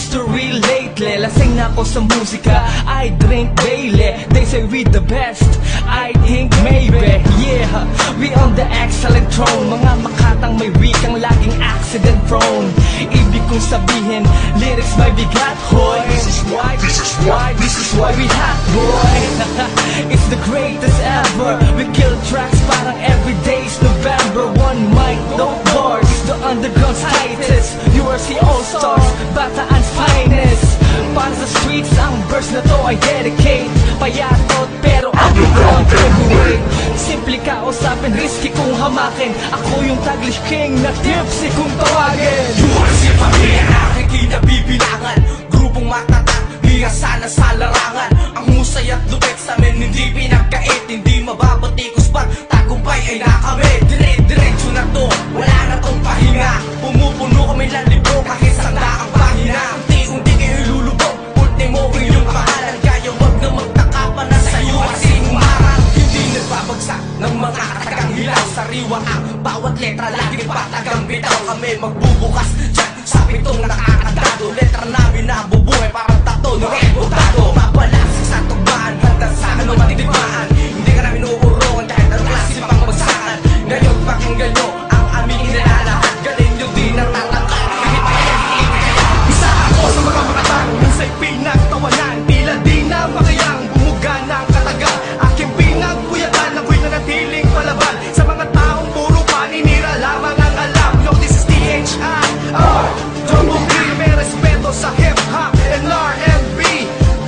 history lately. Lasing na ako sa musika, I drink daily. They say we the best, I think maybe. Yeah, we on the excellent throne. Mga makatang may wikang laging accident prone. Ibig kong sabihin, lyrics may bigat, hoy. This is why we hot, boy. It's the greatest ever. We kill tracks parang everyday's November. One mic, no bars, the underground's tightest. URC All-Stars, Bataan's finest. Para sa streets, ang verse na to I dedicate. Payatot pero underground heavyweight. Simple kausapin, risky kung hamakin. Ako yung Taglish King na tipsy kung tawagin. URC pamilya na aking kinabibilangan. Grupong matatag, sana sa larangan. Ang husay at lupit sa amin hindi pinagkait. Hindi mababatikos pag tagumpay ay nakamit. Dire-diretso na to, wala na tong pahinga. Pumupuno kami ng libro kahit sandaang pahina. Unti-unti kayo lulubog, ultimo yung pangalan. Kaya wag na magtaka pa na sa'yo kasing umarang. Hindi nagbabagsak ng mga katagang hilaw. Sariwa ang bawat letra, laging patagang bitaw. Kami magbubukas dyan sa pitong nakakadado. Letra namin na bubuhay parang tato ng rebotado. Mabalasik sa tugmaan, handa sa anong matigmaan. Hindi ka namin uurongan kahit ang klase pang magsakan. Ngayon pakinggan nyo ang aming inilalahat. Galing nyo din ang tatatang. Isa ako sa mga makatang, minsa'y pinagtawanan. Tila di na makayang bumuga ng katagang. Aking pinagpuyatan, ako'y nanatiling palaban. Sa mga taong puro paninira lamang ang alam. Yo, this is THIR. Double B, may respeto sa hip-hop and R&B.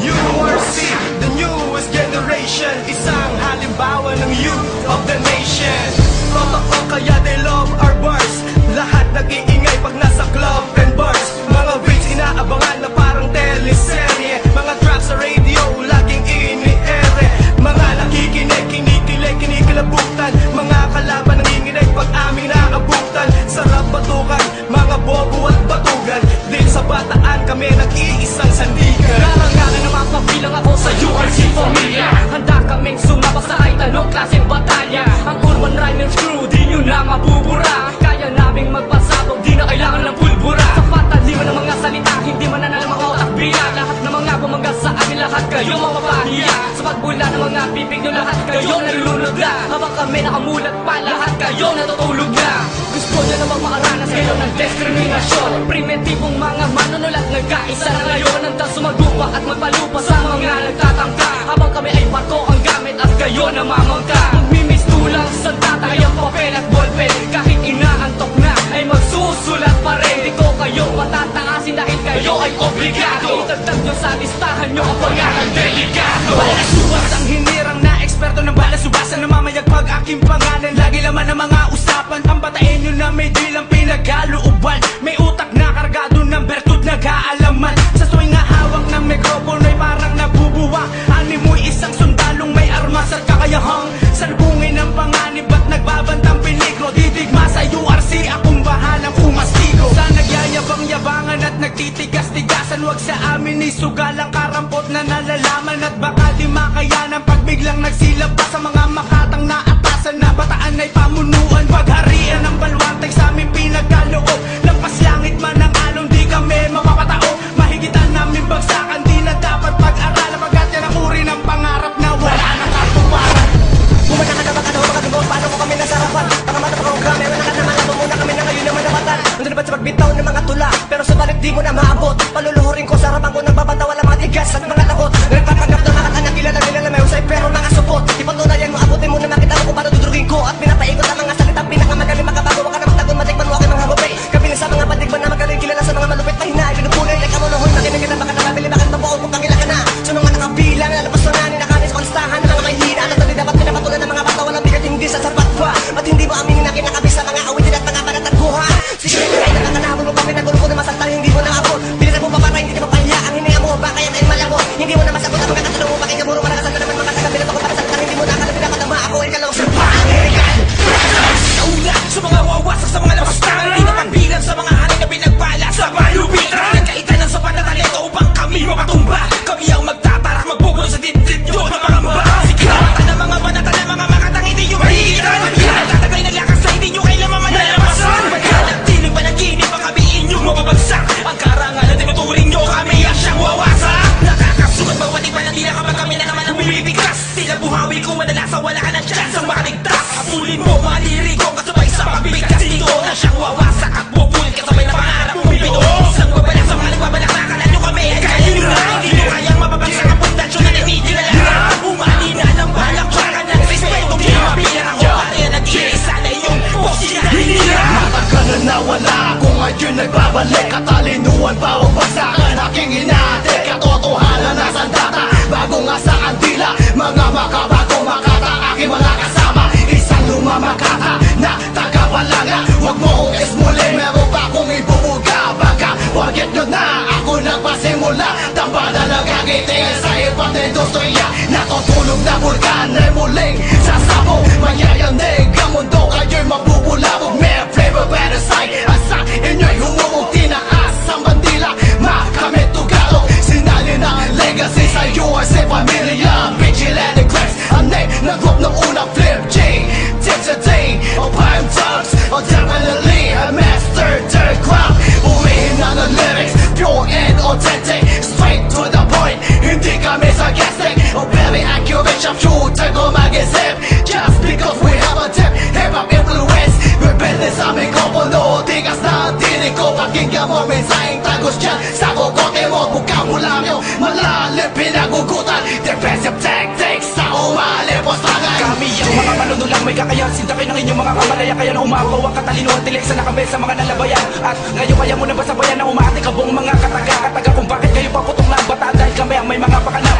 URC, the newest generation. Isang halimbawa ng youth of the nation. Totoo kaya they love our bars. Lahat nag-iingay pag nasa club and bars. Mga beats inaabangan na parang teleserye. Mga tracks sa radio, laging ini-ere. Mga nakikinig, kinikilig, kinikilabutan. Mga kalaban nanginginig pag aming naabutan. Sarap batukan, mga bobo at batugan. Din sa Bataan kami nag-iisang sandigan. Karangalan na mapabilang ako sa URC pamilya. Handa kaming sumabak sa kahit anong klaseng batalya. Ang Urban Rhymers crew, di nyo na mabubura. Kaya naming magpasabog, di na kailangan ng pulbura. Sapat at lima ng mga salita, hindi mananal mga otak biya. Lahat ng mga bumangga sa amin, lahat kayo mapapahiya. Sa pagbula ng mga bibig nyo, lahat kayo nalulunod na. Habang kami nakamulat pa, lahat kayo natutulog na. Gusto nyo namang makaranas kayo ng diskriminasyon. Primitibong mga manunulat, nagkaisa na ngayon. Handa sumagupa at magpalupa sa mga nagtatangka. Habang kami ay barko ang gamit at kayo namamangka. Magmimistulang sa tatay ang papel at ballpen. Kahit inaantok na ay magsusulat pa rin. Di ko kayo patataasin dahil kayo ay obligado. Itagtag nyo sa listahan nyo ang pangalan delikado. Balasubas ang hinirang na eksperto ng balasubasan. Namamayagpag aking pangalan, lagi laman ng mga usapan. Pambatayin nyo na may dilang pinagkalooban. May utak na kargado ng bertud na kaalaman. Sa tuwing nga hawak ng mikropono ay parang nabubuwang. Ani mo'y isang sundalong may armas at kakayahang salubungin ng panganib at nagbabantang peligro. Didigma sa URC, akong bahalang kumastigo. Sa nagyayabang-yabangan at nagtitigas-tigasan, wag sa amin isugalang karampot na nalalaman. At baka di makayanan pag biglang nagsilap pa sa mga makatang na atasan na Bataan ay pamunuan. Pagharian ng balwantay sa amin pinagkaloob. Lampas langit man ang alon, di kami mapapatao. Mahigitan namin bagsakan, di na dapat pag-aralan. Pagkat yan ang uri ng pangarap na wala nang katuparan. Bumana ka na baka daw makatubos, paano ko kami nasarapan? Pangamata pa kong grame, wala ka na mga muna kami na ngayon naman napatan. Nandun ba't sa pagbitaw ng mga tula, pero sa balik di mo na maabot. Paluluhurin ko sa harapan ko ng babatawa ng mga tigas at mga takot. Nagpapanggap ng mga anak, kilala nila na may usay pero mga supot. Ipatunayan mo, abutin mo na makita mo kung paano dudurugin ko. At pinapaikot ang mga salitang pinakamagaling makabago. Wag ka na magtagon, matikman mo aking mga hagupay. Kapiling sa mga patigman na magaling, kilala sa mga malupit na hinay. Pinupunay, like amo nohoy, makinig kita baka nakabili, bakit mabuo kung pangila ka na. So nung mga nakabilang, lalabas na nga, nakanis ko listahan ng mga mahihina. At hindi dapat pinapatulan ng mga batawa ng bigat hindi sa sarbat pa. At hindi mo aminin na kinakabis sa mga awitin at mga panatagpuhan. Sige, kahit nakakanahabol mo pa pinagulo ko na masaktan, hindi mo naabot. Bilisan mo pa para hindi ka mapahya. Ang hininga mo, baka yan ay malabot. Hindi mo na masagot ang mga katanong mo, pakikamuro, malakasan na naman mga tagabilat ako para sa katang. Hindi mo na akala pinapatama ako ay kalawag sa pangirikan. Nauna sa mga wawasak sa mga labastahan. Hindi na pagbilang sa mga haling na pinagbala sa malupitan. Nagkaitan ng sapat na talento upang kami mapatumba. Kami ang magtatarak, magbubulo sa dibdib nyo na mga mba. Sikatan ng mga banata ng mga makatang hindi nyo mahigitan. Nagtatagay ng lakas na hindi nyo kailanman manalabasan. Pagkalagtinig panaginip ang kabiin nyo mababagsak. Ang karangalan tinuturing nyo bumalik, katalinuhan pa o bagsakan. Aking inatik, katotohanan na sandata. Bago nga sa kandila, mga makabago makata. Aking mga kasama, isang lumamakata na tagapalaga. Huwag mo kong ismuli, meron pa kong ibubuga. Baka forget nyo na, ako nagpasimula. Tambada nagagitingin sa ibang industriya. Natutulog na vulkan ay muling sasabog. Mayayanig ang mundo, kayo'y mabubulabog. May flavor parasite, asa inyo'y humubog. Tinaas ang bandila, makamit tugalog. Sinali na ang legacy sa URC Pamilya. Vigilante Craps, ang name ng group ng unang Flip J. Tips a day, o prime talks, o definitely a master third crop. Uwihin na ng lyrics, pure and authentic. Straight to the point, hindi kami sarcastic. O very accurate, sharpshooter ko mag-isip. Just because we have a tip, hip-hop influence. Rebelde sa aming kompono, tigas na ang tinig ko. Pakinggan mo, mensaheng tagos dyan sa kokote mo. Bukabularyo, malalim pinagugutan. Defensive tactics sa umalipos langay. Kami ang mga manunulang may kakayahan. Sintakay ng inyong mga kamalaya. Kaya na umapaw ang katalinuhan, tilik sa nakabes sa mga nalabayan. At ngayon kaya mo na ba sabayan na umatik kabong mga kataga kung bakit kayo paputok na ang bataan. Dahil kami ang may mga pakana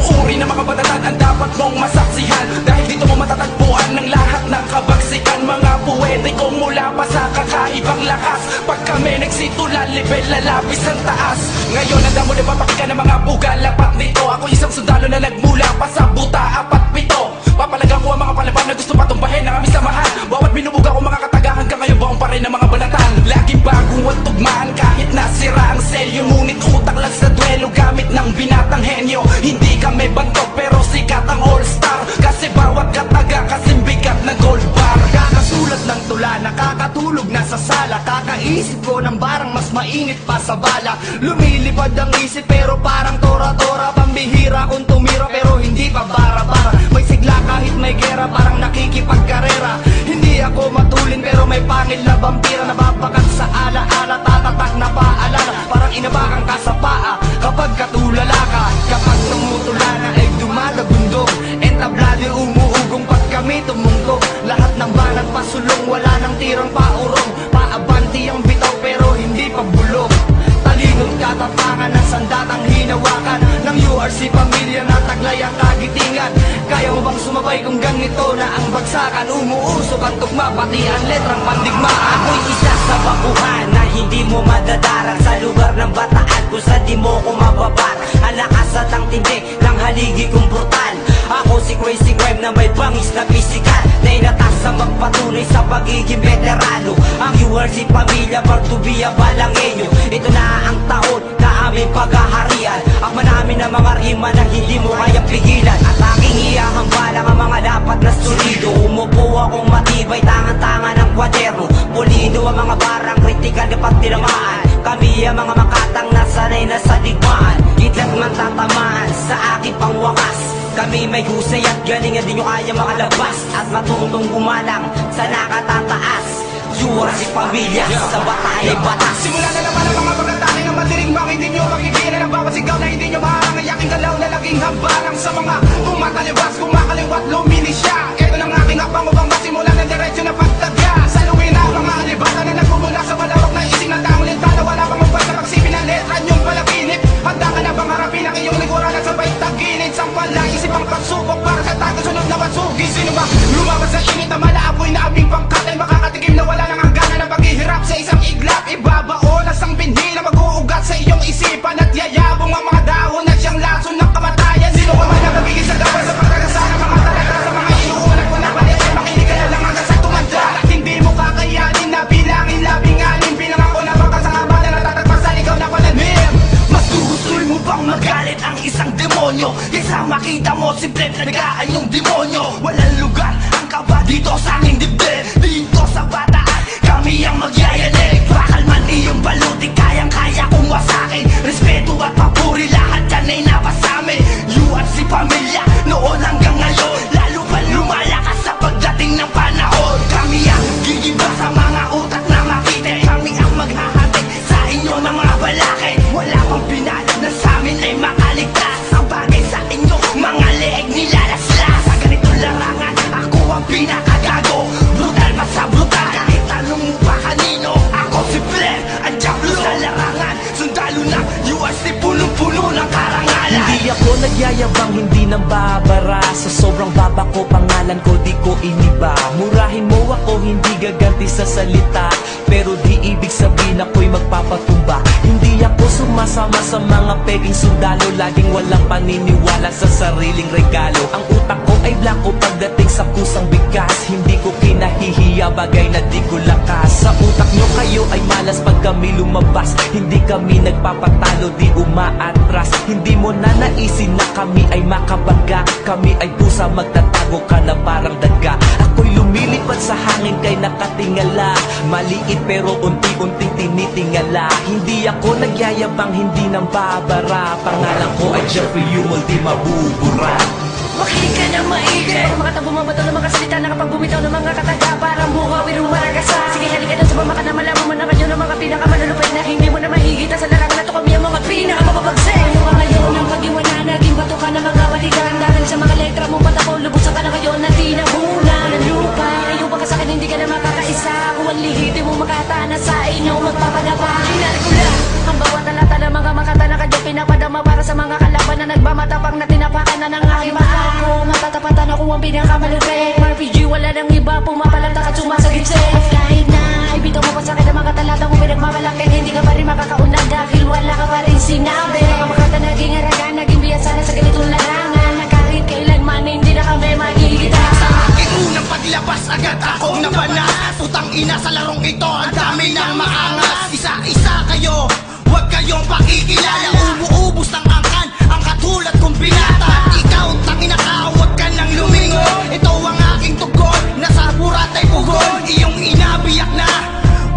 uri ng mga batatan ang dapat mong masaksihan. Dahil dito mo matatagpuan ng lahat ng kabagsikan. Mga puwede kong mula pa sa kakaibang lakas. Pag kami nagsitulan, level lalapis ang taas. Ngayon ang damo na papakikan ng mga bugal. Lapat nito, ako isang sundalo na nagmula pa sa buta 4-7. Papalagang ko ang mga palaban na gusto patumbahin ang aming samahan. Bawat binubuga ko mga katagahan, hanggang ngayon baon pa rin ang mga balatan. Laging bagong at tugmaan kahit nasira ang selyo. Ngunit utak lang sa duelo gamit ng binatang henyo. Hindi kami bantok pero sikat ang all-star. Kasi bawat kataga kasing bigat ng gold bar. Kakasulat ng tula, nakakatulog na sa sala. Kakaisip ko ng barang mas mainit pa sa bala. Lumilipad ang isip pero parang tora-tora. Pambihira kung tumira pero hindi pa bara-bara. May sigla kahit may gera, parang nakikipagkarera. Hindi ako matulin pero may pangil na vampira. Nababakat sa ala-ala, tatatak na paalala. Parang inabakan ka sa paa kapag katulala ka. Kapag tumutula na ay dumalagundong. Entablado umuugong pag kami tumungkog. Lahat ng banat pasulong, wala nang tirang paurong. Paabanti ang bitaw pero hindi pa bulong. Talinod katapangan ng sandatang hinawakan ng URC Pamilya na taglay ang kagitingan. Kaya mo bang sumabay kung ganito na ang bagsakan? Umuusok ang tugma, pati ang letrang pandigmaan. Ako'y isa sa bakuhan na hindi mo madadarang sa lugar ng bataan kung saan di mo ko mababar. Ang lakas at ang tindi ng haligi kong brutal. Ako si Crazy Crime na may bangis na pisikal, na inatas sa magpatunay sa pagiging veterano. Ang URC Pamilya, proud to be a Balangenyo. Ito na ang taon na aming paghaharian. Akma namin ang mga rima na hindi mo kaya pigilan. At aking ihahambalang ang mga dapat na solido. Umupo akong matibay, tangan-tangan ng kwaderno. Pulido ang mga barang kritikal na pagtinamaan. Kami ang mga makatang nasanay na sa digmaan. Kitlat man tatamaan sa aking pangwakas. Kami may husay at galing at di nyo kaya makalabas. At matutong gumalang sa nakatataas. URC Pamilya, sa batay batas. Simula na naman ang mga pagkatake ng madirigmang hindi nyo makikita ng bawat sigaw na hindi nyo maharang. Ang yaking galaw na laging hambarang sa mga kumatalibas, kumakaliwat, luminisya. Ito ng aking hakbang upang masimulan ng diretsyo na pagtagya. Sa luwi na mga alibata na nagmumula sa malawak na ising ng taong lintana. Wala pang mabas sa pagsipin ng letra nyong palaginip. Handa ka na bang harapin ang iyong likuran at sabay taginit? Sampal lang isip ang pagsubok para sa tagasunod na watsugi. Sino ba lumabas sa init na malaapoy na aming pangkat ay makakatikim na wala nang hangganan ng paghihirap sa isang iglap. Ibabaon ang sangbinhi na mag-uugat sa iyong isipan at yayabong ang mga dahon at siyang lason ng kamatayan. Sino ka man nagabigil sa dapat sa pagkakasal ng mga talaga sa mga inuulat ko na balik ay makinig ka na lang hanggang sa tumanda. At hindi mo kakayanin na bilangin labing-anim. Pinangako na baka sa haba na natatagpas sa ligaw na palalim. Mas gugustuhin mo bang magalit ang isang demonyo kaysa makita mo simple na nagaan yung demonyo? Walang lugar ang kaba dito sa aming dibdib. Dito sa bataan kami ang magyayanig. Bakal man iyong baluti, kayang-kaya kong wasakin. Respeto at papuri, lahat yan ay napasamin. URC Pamilya, noon hanggang ngayon. Lalo pa lumalakas sa pagdating ng panahon. Kami ang gigiba sa mga utak na makite. Kami ang maghahatid sa inyo ng mga balakid. Wala pang pinalad na sa amin ay makaligtas. Ang bagay sa inyo, mga leeg nilalaslas. Sa ganito larangan, ako ang pinakagago. Brutal pa sa brutal, kahit tanong mo pa kanino. Ako si Blair, ang Diablo sa nagyayabang, hindi nang babara. Sa sobrang baba ko, pangalan ko di ko iniba. Murahin mo ako, hindi gaganti sa salita, pero di ibig sabihin ako'y magpapatumba. Hindi ako sumasama sa mga peking sundalo, laging walang paniniwala sa sariling regalo. Ang utak ko ay blanco pagdating sa kusang bigas. Hindi ko kinahihiya, bagay na di ko lakas. Sa utak nyo kayo ay malas pag kami lumabas. Hindi kami nagpapatalo, di umaatras. Hindi mo na naisin na kami ay makabaga. Kami ay pusa, magtatago ka na parang daga. Ako'y lumilipad sa hangin kay nakatingala. Maliit pero unti-unting tinitingala. Hindi ako nagyayabang, hindi nang babara. Pangalan ko ay Jeffrey Yumol, di mabubura. Makinig ka na maigi. Makatang bumabato ng mga salita na kapag bumitaw ng mga kataga, parang buhawi ng maragasa. Sige, halika na, sumama ka na, malaman mo na kayo ng mga pinakamalulupay na hindi mo na mahigitan sa larangan na to kami ang mga pinakamababagse. Ano ka ngayon ang pag-iwana, naging bato ka na mga balikan. Dahil sa mga letra mo patako, lubusan ka na ngayon na tinahuna ng lupa. Ngayon pa ka sa akin, hindi ka na makakaisa. Kung ang lihiti mo makatana sa inyo, magpapadapa. Hinari ko lang ang bawat talata ng mga makata na kayo pinapadama para sa mga kalaban na nagmamatapang na tinapakan na ng aking mata. Ako matatapatan ako ang pinakamalupit. RPG wala nang iba, pumapalantak at sumasagitse. At kahit na ibitaw mo pa sa akin ang mga talata mo pinagmamalaki, hindi ka pa rin makakaunag dahil wala ka pa rin sinabi. Mga makata naging haragan, naging biyasa na sa ganitong larangan, na kahit kailanman hindi na kami magigita. Sa aking unang paglabas agad akong nabanas. Putang ina sa larong ito, ang dami ng maangas. Isa-isa kayo, huwag kayong pakikilala. Umuubos ng angkan, ang katulad kong binata. Ikaw, tangina ka, huwag ka nang lumingo. Ito ang aking tugon, nasa burat ay pugon. Iyong inabiyak na,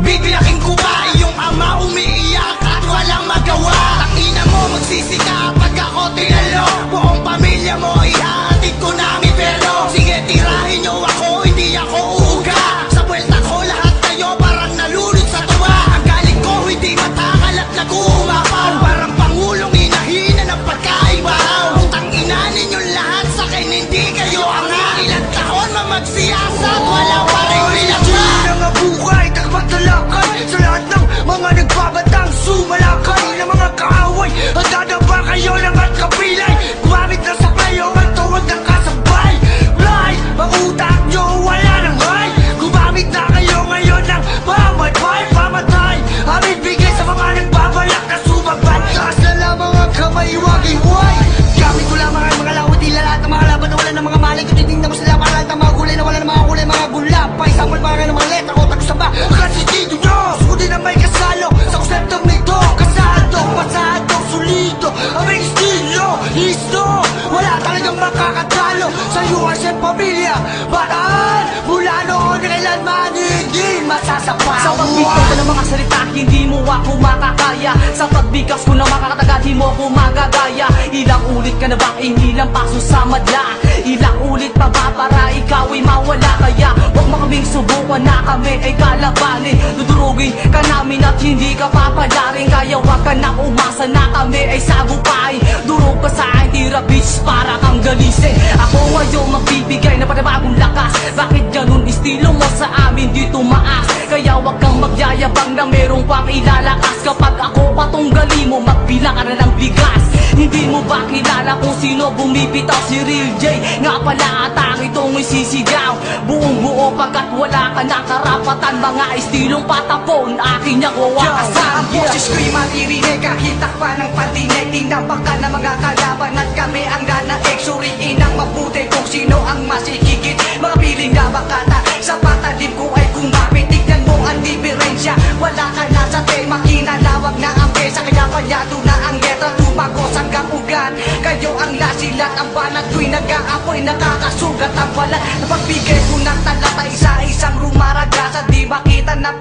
bibiyakin ko ba? Iyong ama umiiyak at walang magawa. Tangina mo, magsisi ka pag ako tinalo. Buong pamilya mo, ihahatid ko na ang impyerno. Sige, tirahin nyo ako, hindi ako uuga. Sa buwelta ko, lahat kayo parang nalulod sa tuwa. Ang galing ko, hindi matakal at nag-uumapaw. Parang pangulong hinahina ng pagkaibaw. Utang ina ninyong lahat sa akin, hindi kayo anga. Ilang taon mamagsiyasat, wala pa rin pinagma. Mga buhay, takpagtalakay sa lahat ng mga nagbabatang sumalakay na mga kaaway. Handa ba kayo ng at kapilay? Gumamit na sa kayo ang tawag ng kasabay. Right, ang utak nyo wala nang hay. Gumamit na kayo ngayon ng pamatay. Amin bigay sa mga nagbabalak na sumabay. Taas na lamang ang kamay, huwag iway. Gamit ko lamang ang mga lawat, ila lahat ng mga laban na wala ng mga malay. Titingnan mo sila para lahat ng mga gulay na wala ng mga kulay, mga gulapay. Sample para ng mga letra ko, tagusan ba? Kasi dito nyo, sukudin na may kasalo sa konseptong nito. Kasado, pasado, sulido, aming estilo, listo. Wala talagang makakatalo sa URC pamilya. Bataan, mula noon kailanman hindi masasapa. Sa pagbitaw ko ng mga salita, hindi mo ako makakaya. Sa pagbigas ko ng makakataga, di mo ako magagaya. Ilang ulit ka na bang inilang paso sa madla? Ilang ulit pa ba para ikaw ay mawala? Kaya huwag mo kaming subukan na kami ay kalabanin. Dudurugin ka namin at hindi ka papalarin. Kaya huwag ka na umasa na kami ay sagupain. Durog ka sa akin, tira bitch para kang galisin. Ako ngayon magbibigay na panibagong lakas. Bakit ganun estilo mo sa amin di tumaas? Kaya huwag kang magyayabang na merong pang ilalakas. Kapag ako patunggali mo, magbilang ka na ng bigas. Hindi mo ba kilala kung sino bumibitaw? Si Real J nga pala atang itong isisigaw. Buong buo pagkat wala ka na karapatan. Mga estilong patapon, aking nagwawakasan. Ang boses ko'y maririnig, kakitak pa ng patinig. Tinampak ka na mga kalaban at kami ang nanaig. Suriin ang mabuti kung sino ang masikikit. Mga piling na bakata, sa patalim ko ay kumapit. Tignan mo ang diferensya, wala ka na sa tema. Kinalawag na ang pesa, kaya panyado na ang letra. Tumagos hanggang ugat, kayo ang lasilat. Ang banat ko'y nag-aapoy, nakakasugat ang balat. Napagbigay ko ng talata, isa-isang rumaraga. Sa di makita na